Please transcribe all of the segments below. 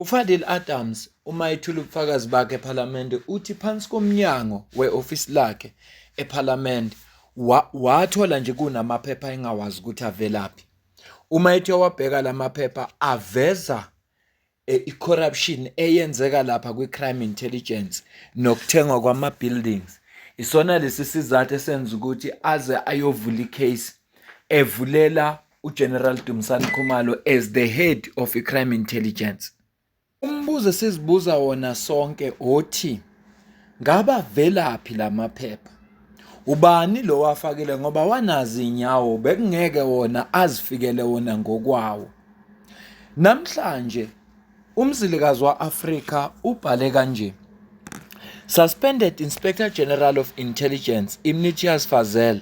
uFadil Adams uma ethula ubufakazi bakhe ePhalamende uthi phansi komnyango we-ofisi lakhe ePhalamende wathola nje kunamaphepha engawazi ukuthi avelaphi. Uma ethe wabheka lamaphepha aveza i-corruption eyenzeka lapha kwi-crime intelligence nokuthengwa kwama-buildings. Isona lesi sizathu esenza ukuthi aze ayovula icase evulela uGeneral Dumisani Khumalo as the head of i-crime intelligence. Umbuzo sizibuza wona sonke othi ngaba velaphi lamaphepha? Ubani lo wafakile ngoba wanazi inyawo bekungeke wona azifikele wona ngokwawo. Namhlanje umzilikazi wa-Afrika ubhale kanje: Suspended Inspector General of Intelligence Ignatius Fazelle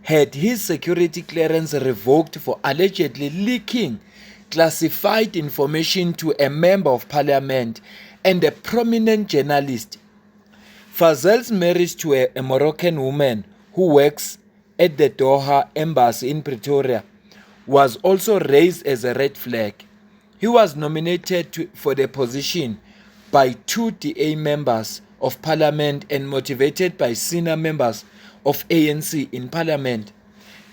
had his security clearance revoked for allegedly leaking classified information to a member of parliament and a prominent journalist. Fazelle's marriage to a Moroccan woman who works at the Doha Embassy in Pretoria was also raised as a red flag. He was nominated for the position by 2 DA members of parliament and motivated by senior members of ANC in parliament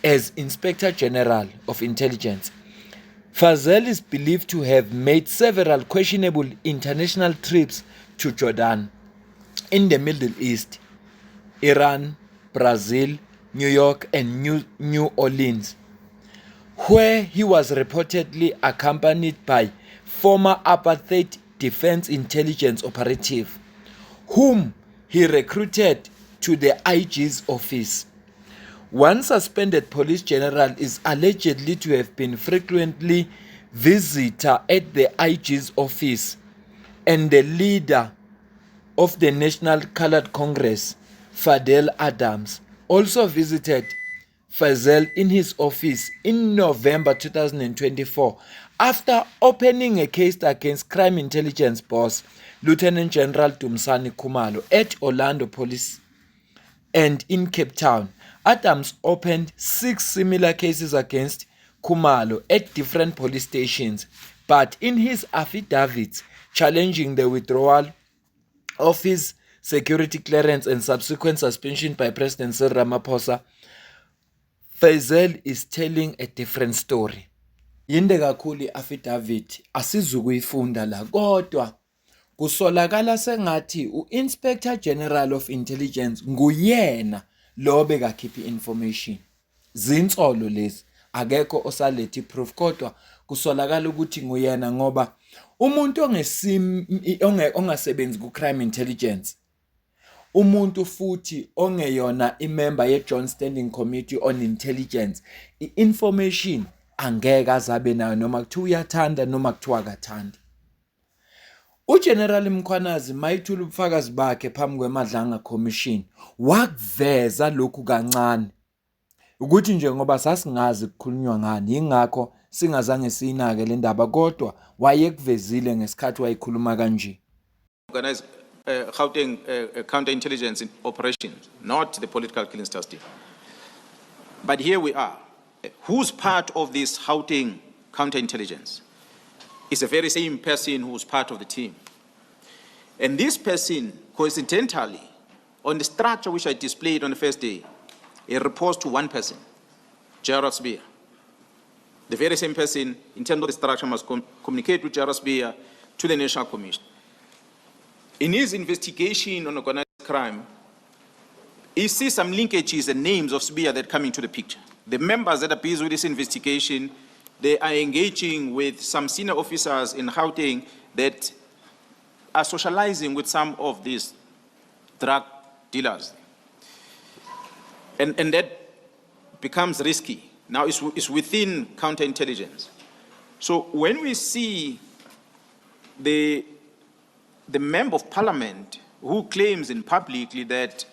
as Inspector General of Intelligence. Fazelle is believed to have made several questionable international trips to Jordan, in the Middle East, Iran, Brazil, New York, and New Orleans, where he was reportedly accompanied by former apartheid defense intelligence operative, whom he recruited to the IG's office. One suspended police general is allegedly to have been frequently visitor at the IG's office, and the leader of the National Colored Congress, Fadil Adams, also visited Fazelle in his office in November 2024 after opening a case against crime intelligence boss Lieutenant General Dumisani Khumalo at Orlando Police. And in Cape Town, Adams opened 6 similar cases against Khumalo at different police stations, but in his affidavits challenging the withdrawal of his security clearance and subsequent suspension by President Cyril Ramaphosa, Fazelle is telling a different story. Yinde kakhulu i-affidavit asizukuyifunda la, kodwa kusolakala sengathi u-Inspector General of Intelligence nguyena lo bekakhipha information. Zinsolo lezi, akekho osalethi proof, kodwa kusolakala ukuthi nguyena ngoba umuntu ongasebenzi ku-crime intelligence, umuntu futhi ongeyona imember ye-Joint Standing Committee on Intelligence, i-information angeke azabe nayo noma kuthiwa uyathanda noma kuthiwa akathandi. uGeneral Mkhwanazi mayithula ubufakazi bakhe phambi kweMadlanga Commission wakuveza lokhu kancane ukuthi nje ngoba sasingazi kukhulunywa ngani, ingakho singazange siyinake le ndaba, kodwa wayekuvezile ngesikhathi wayikhuluma kanje. Organize Gauteng counterintelligence operations, not the political killing team. But here we are. Who's part of this Gauteng counterintelligence? It's a very same person who's part of the team. And this person, coincidentally, on the structure which I displayed on the first day, it reports to one person, Gerald Spear. The very same person, in terms of the structure, must communicate with Gerald Spear to the National Commission. In his investigation on organized crime, he sees some linkages and names of Spear that come into the picture. The members that are busy with this investigation, they are engaging with some senior officers in Gauteng that are socializing with some of these drug dealers. And that becomes risky. Now it's within counterintelligence. So when we see the member of parliament who claims in publicly that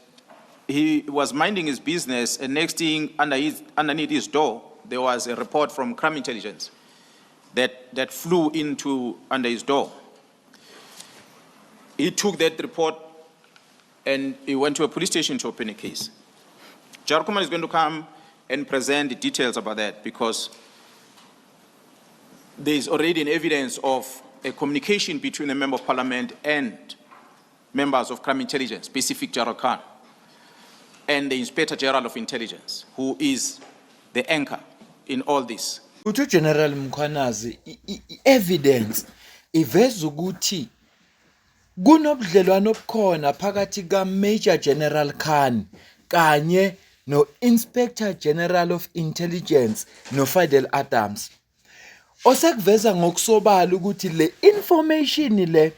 he was minding his business and next thing underneath his door, there was a report from crime intelligence that flew into under his door. He took that report and he went to a police station to open a case. Gerald Khumalo is going to come and present the details about that because there is already an evidence of a communication between a member of parliament and members of crime intelligence, specific Gerald Khan, and the Inspector General of Intelligence, who is the anchor in all this. Uthi General Mkhwanazi evidence iveza ukuthi kunobudlelwano obukhona phakathi ka Major General Khan kanye no Inspector General of Intelligence no Fidel Adams. Osekuveza ngokusobala ukuthi le information le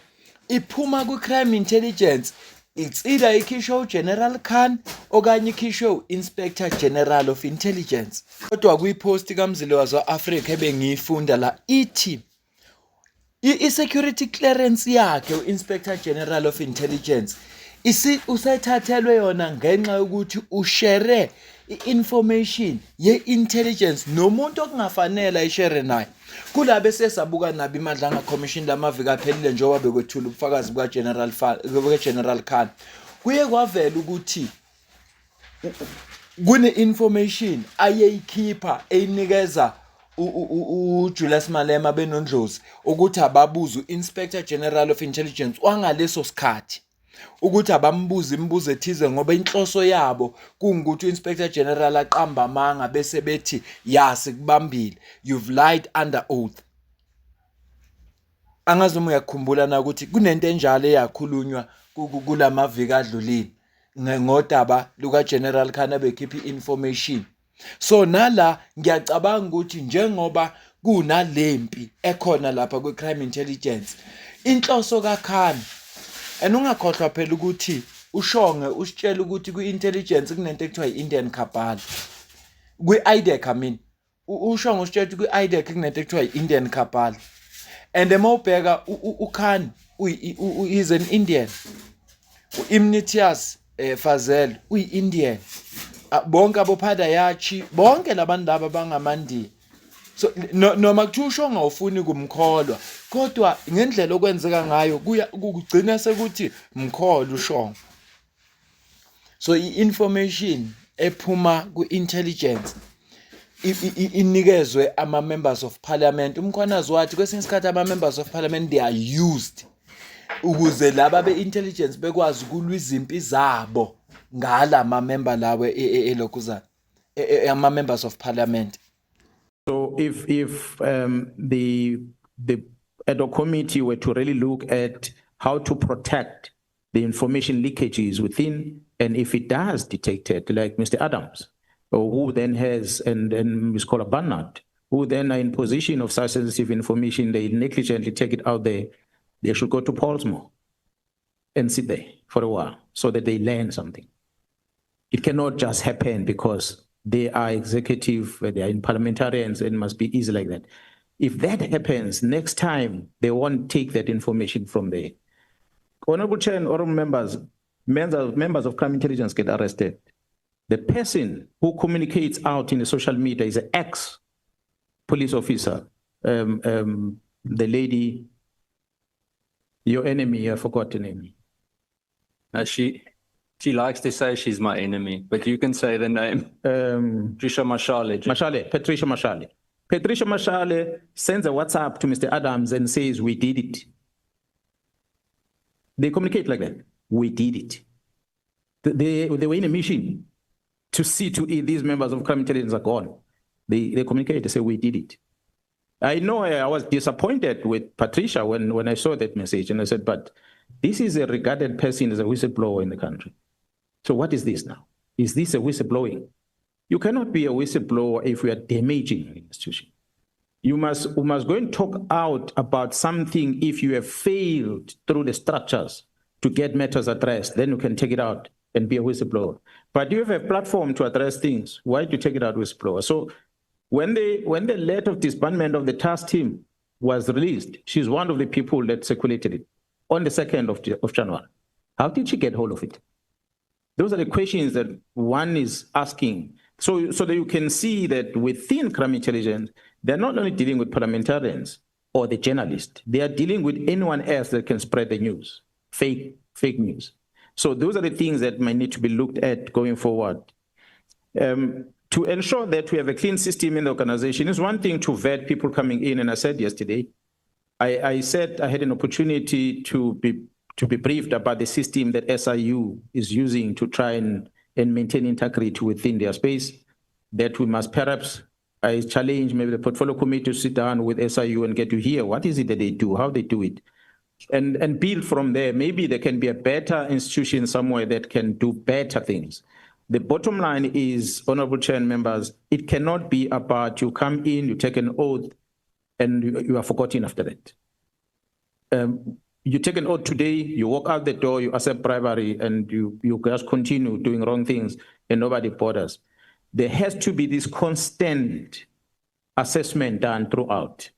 iphuma ku crime intelligence, it's either ikhishwe General Khan okanye ikhishwe Inspector General of Intelligence. Kodwa kuyipost kaMzile wazo Africa ebengiyifunda la ithi i-security clearance yakhe u-Inspector General of Intelligence usethathelwe yona ngenxa yokuthi ushare i-information ye-intelligence nomuntu okungafanele ayishare naye. Kulabe sesabuka nabi iMadlanga Commission lamaviki aphelile njengoba bekwethula ubufakazi buka-General Khan. Kuye kwavela ukuthi kune-information ayeyikhipha eyinikeza uJulius Malema benondlozi ukuthi ababuze u-Inspector General of Intelligence wangaleso sikhathi ukuthi abambuze imibuzo ethize ngoba inhloso yabo kungukuthi uInspector General aqamba amanga bese bethi yasi kubambile, you've lied under oath. Angazi uma uyakhumbula na ukuthi kunento enjalo eyakhulunywa kulamaviki adlulile ngodaba luka General Khan abekhipha information. So nala ngiyacabanga ukuthi njengoba kunalempi ekhona lapha kwe crime intelligence, inhloso kaKhan enungakhohlwa phela ukuthi uShongwe usitshela ukuthi kwi-intelligence kunento ekuthiwa i-Indian Cabal. Kwi-IDEC uShongwe usitshela ukuthi kwi-IDEC kunento ekuthiwa i-Indian Cabal. And emawubheka uKhan is an Indian. Ignatius Fazil uyi-Indian. Bonke aboPhadayachi bonke labantu laba bangamandiya. So noma kuthiwa uShongwe awufuni kumkholwa kodwa ngendlela okwenzeka ngayo kugcina sekuthi mkholo uShongwe. So i-information ephuma ku-intelligence inikezwe ama-members of parliament. Umkhwanazi wathi kwesinye isikhathi ama-members of parliament they are used ukuze laba be-intelligence bekwazi ukulwa izimpi zabo ngala ama-member lawe elokuzana ama-members of parliament. So if the ad hoc committee were to really look at how to protect the information leakages within, and if it does detect it, like Mr. Adams, who then has, and Ms. Kola Barnard, who then are in position of such sensitive information, they negligently take it out there, they should go to Portsmouth and sit there for a while so that they learn something. It cannot just happen because they are executive, they are in parliamentarians, and must be easy like that. If that happens, next time they won't take that information from there. Honorable Chair and honorable members of crime intelligence get arrested. The person who communicates out in the social media is an ex-police officer. The lady, your enemy, I forgot the name. She likes to say she's my enemy, but you can say the name. Patricia Mashale. Patricia Mashale. Patricia Mashale sends a WhatsApp to Mr. Adams and says, we did it. They communicate like that. We did it. They were in a mission to see to if these members of crime intelligence are gone. They communicate, they say, we did it. I know I was disappointed with Patricia when I saw that message, and I said, but this is a regarded person as a whistleblower in the country. So what is this now? Is this a whistleblowing? You cannot be a whistleblower if we are damaging an institution. We must go and talk out about something if you have failed through the structures to get matters addressed, then you can take it out and be a whistleblower. But you have a platform to address things. Why do you take it out whistleblower? So when the letter of disbandment of the task team was released, she's one of the people that circulated it on the 2nd of January. How did she get hold of it? Those are the questions that one is asking. So that you can see that within crime intelligence, they're not only dealing with parliamentarians or the journalists, they are dealing with anyone else that can spread the news, fake news. So those are the things that might need to be looked at going forward. To ensure that we have a clean system in the organization, it's one thing to vet people coming in, and I said yesterday, I said I had an opportunity to be briefed about the system that SIU is using to try and maintain integrity within their space, that we must perhaps, I challenge maybe the portfolio committee to sit down with SIU and get to hear what is it that they do, how they do it, and build from there. Maybe there can be a better institution somewhere that can do better things. The bottom line is, Honorable Chair and members, it cannot be about you come in, you take an oath, and you are forgotten after that. You take an oath today, you walk out the door, you accept bribery, and you just continue doing wrong things, and nobody bothers. There has to be this constant assessment done throughout,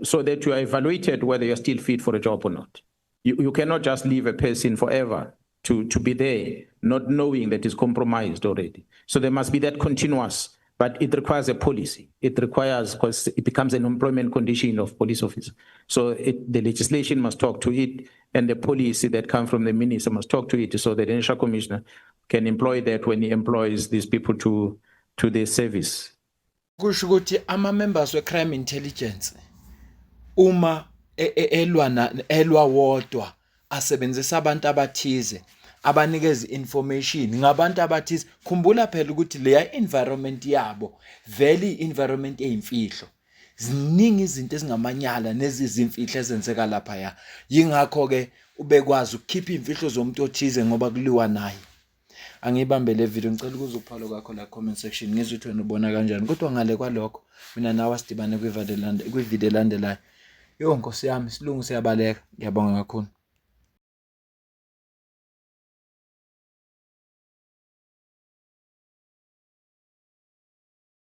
so that you are evaluated whether you're still fit for a job or not. You cannot just leave a person forever to be there, not knowing that it's compromised already. So there must be that continuous, but it requires a policy. It requires, because it becomes an employment condition of police officers. So the legislation must talk to it, and the policy that comes from the minister must talk to it, so that the national commissioner can employ that when he employs these people to their service. Kusho ukuthi ama members we crime intelligence uma elwa wodwa asebenzisa abantu abathize abanikeza information ngabantu abathize. Khumbula phela ukuthi leya environment yabo vele environment eyimfihlo, ziningi izinto ezingamanyala nezizimfihlo ezenzeka lapha ya. Yingakho ke ubekwazi ukukhipha imfihlo zomuntu othize ngoba kuliwa naye. Angibambe le video, ngicela ukuza uphalo kwakho la comment section ngizwe ukuthi wena ubona kanjani. Kodwa ngale kwalokho mina nawe sidibane kwivideo elandelayo. Yo Nkosi yami, isilungu siyabaleka. Ngiyabonga kakhulu.